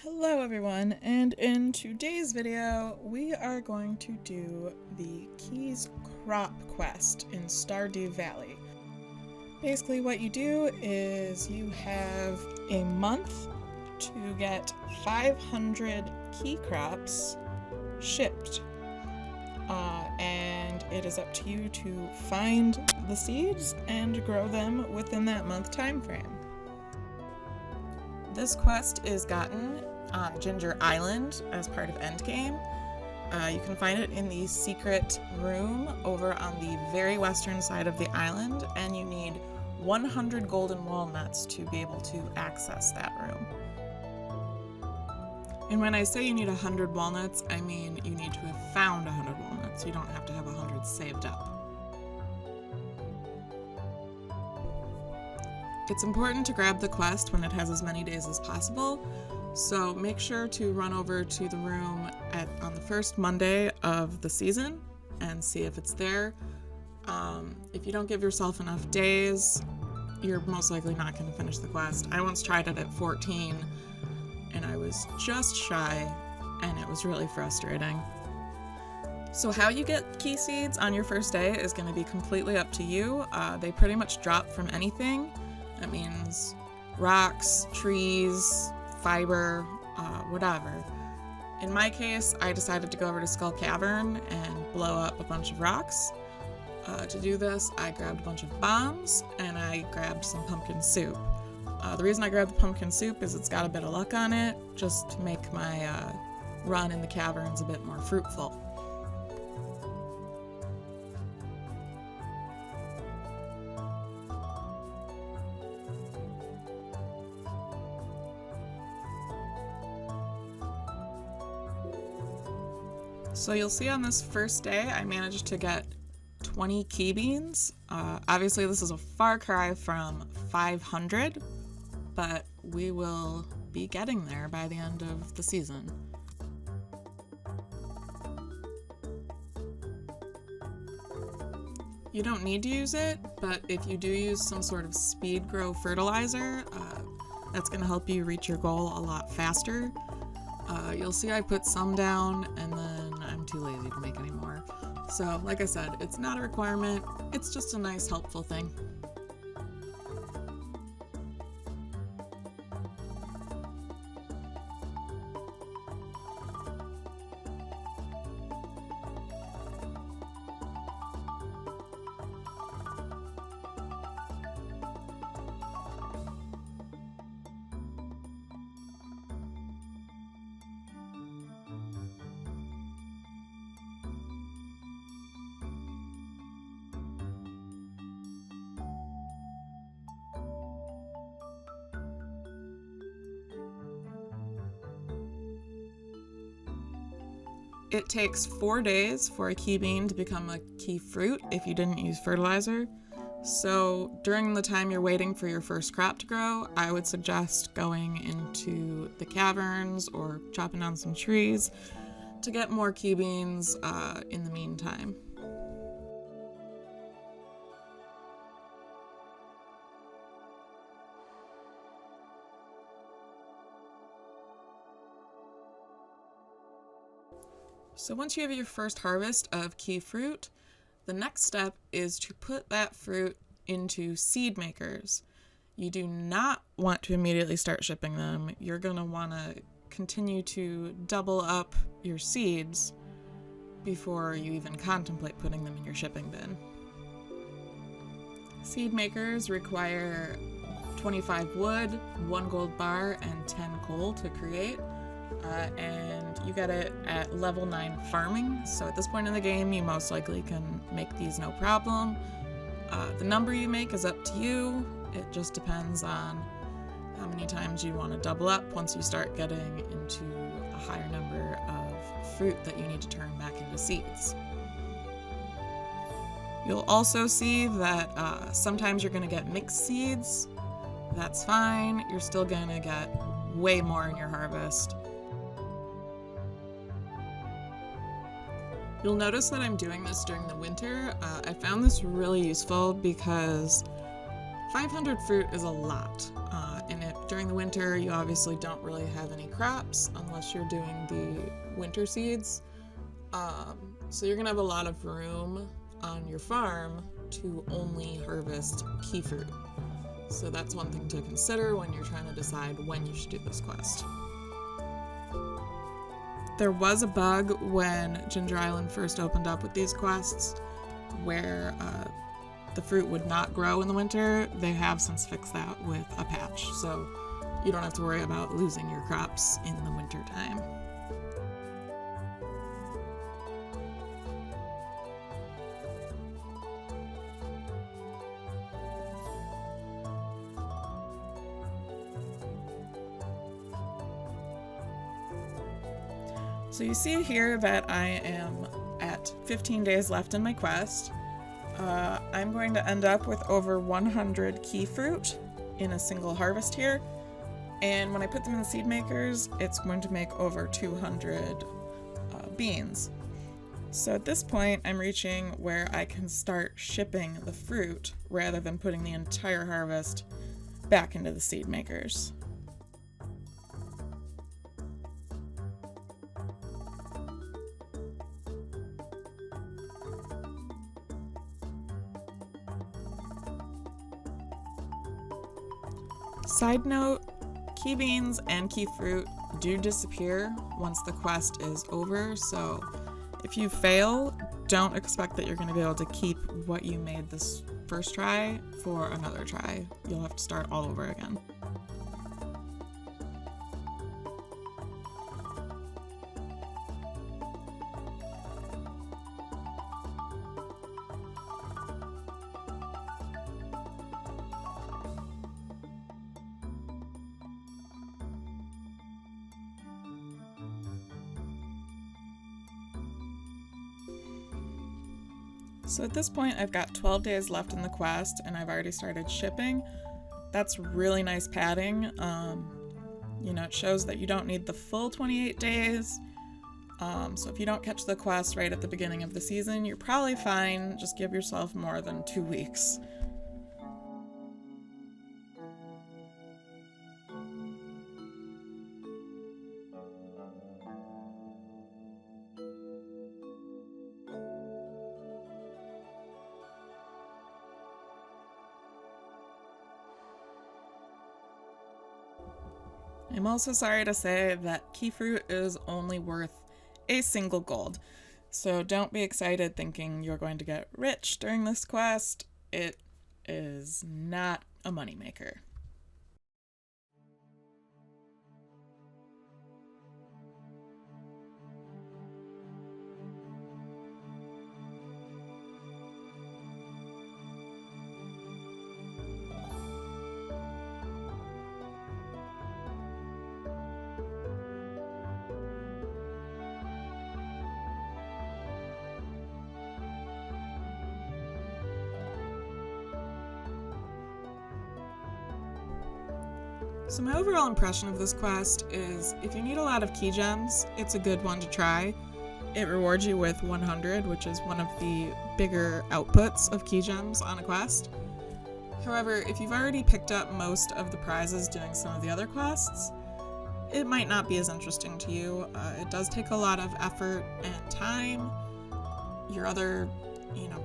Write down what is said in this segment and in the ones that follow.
Hello everyone, and in today's video we are going to do the Keys Crop Quest in Stardew Valley. Basically what you do is you have a month to get 500 key crops shipped, and it is up to you to find the seeds and grow them within that month time frame. This quest is gotten on Ginger Island as part of Endgame. You can find it in the secret room over on the very western side of the island, and you need 100 golden walnuts to be able to access that room. And when I say you need 100 walnuts, I mean you need to have found 100 walnuts. You don't have to have 100 saved up. It's important to grab the quest when it has as many days as possible, so make sure to run over to the room on the first Monday of the season and see if it's there. If you don't give yourself enough days, you're most likely not going to finish the quest. I once tried it at 14 and I was just shy, and it was really frustrating. So how you get key seeds on your first day is going to be completely up to you. They pretty much drop from anything. That means rocks, trees, fiber, whatever. In my case, I decided to go over to Skull Cavern and blow up a bunch of rocks. To do this, I grabbed a bunch of bombs and I grabbed some pumpkin soup. The reason I grabbed the pumpkin soup is it's got a bit of luck on it, just to make my run in the caverns a bit more fruitful. So you'll see on this first day, I managed to get 20 key beans. Obviously this is a far cry from 500, but we will be getting there by the end of the season. You don't need to use it, but if you do use some sort of speed grow fertilizer, that's going to help you reach your goal a lot faster. You'll see I put some down and then I'm too lazy to make any more. So like I said, it's not a requirement, it's just a nice helpful thing. It takes 4 days for a key bean to become a key fruit if you didn't use fertilizer. So during the time you're waiting for your first crop to grow, I would suggest going into the caverns or chopping down some trees to get more key beans in the meantime. So once you have your first harvest of key fruit, the next step is to put that fruit into seed makers. You do not want to immediately start shipping them. You're going to want to continue to double up your seeds before you even contemplate putting them in your shipping bin. Seed makers require 25 wood, 1 gold bar, and 10 coal to create. And you get it at level 9 farming, so at this point in the game you most likely can make these no problem. The number you make is up to you. It just depends on how many times you want to double up once you start getting into a higher number of fruit that you need to turn back into seeds. You'll also see that sometimes you're going to get mixed seeds. That's fine, you're still going to get way more in your harvest. You'll notice that I'm doing this during the winter. I found this really useful because 500 fruit is a lot, and it During the winter, you obviously don't really have any crops unless you're doing the winter seeds. So you're gonna have a lot of room on your farm to only harvest key fruit. So that's one thing to consider when you're trying to decide when you should do this quest. There was a bug when Ginger Island first opened up with these quests where the fruit would not grow in the winter. They have since fixed that with a patch, so you don't have to worry about losing your crops in the winter time. So you see here that I am at 15 days left in my quest. I'm going to end up with over 100 key fruit in a single harvest here. And when I put them in the seed makers, it's going to make over 200 beans. So at this point, I'm reaching where I can start shipping the fruit rather than putting the entire harvest back into the seed makers. Side note, key beans and key fruit do disappear once the quest is over, so if you fail, don't expect that you're going to be able to keep what you made this first try for another try. You'll have to start all over again. So at this point, I've got 12 days left in the quest, and I've already started shipping. That's really nice padding. It shows that you don't need the full 28 days. So if you don't catch the quest right at the beginning of the season, you're probably fine. Just give yourself more than 2 weeks. I'm also sorry to say that key fruit is only worth a single gold. So don't be excited thinking you're going to get rich during this quest. It is not a moneymaker. So my overall impression of this quest is if you need a lot of key gems, it's a good one to try. It rewards you with 100, which is one of the bigger outputs of key gems on a quest. However, if you've already picked up most of the prizes doing some of the other quests, it might not be as interesting to you. It does take a lot of effort and time. Your other,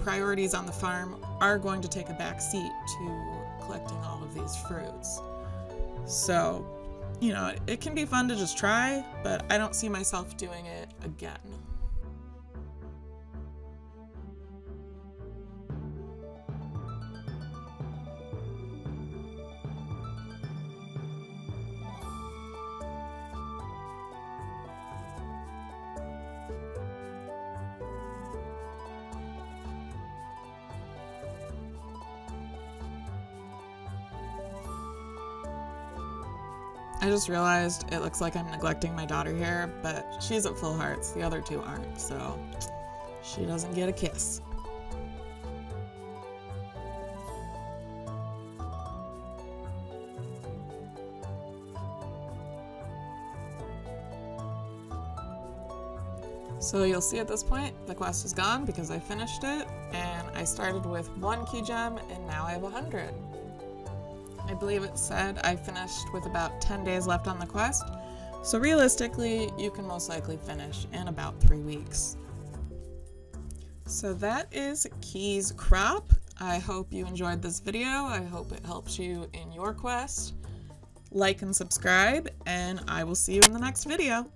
priorities on the farm are going to take a back seat to collecting all of these fruits. So, it can be fun to just try, but I don't see myself doing it again. I just realized it looks like I'm neglecting my daughter here, but she's at full hearts. The other two aren't, so she doesn't get a kiss. So you'll see at this point, the quest is gone because I finished it, and I started with 1 key gem, and now I have 100. I believe it said I finished with about 10 days left on the quest, so realistically, you can most likely finish in about 3 weeks. So that is Key's Crop. I hope you enjoyed this video. I hope it helps you in your quest. Like and subscribe, and I will see you in the next video.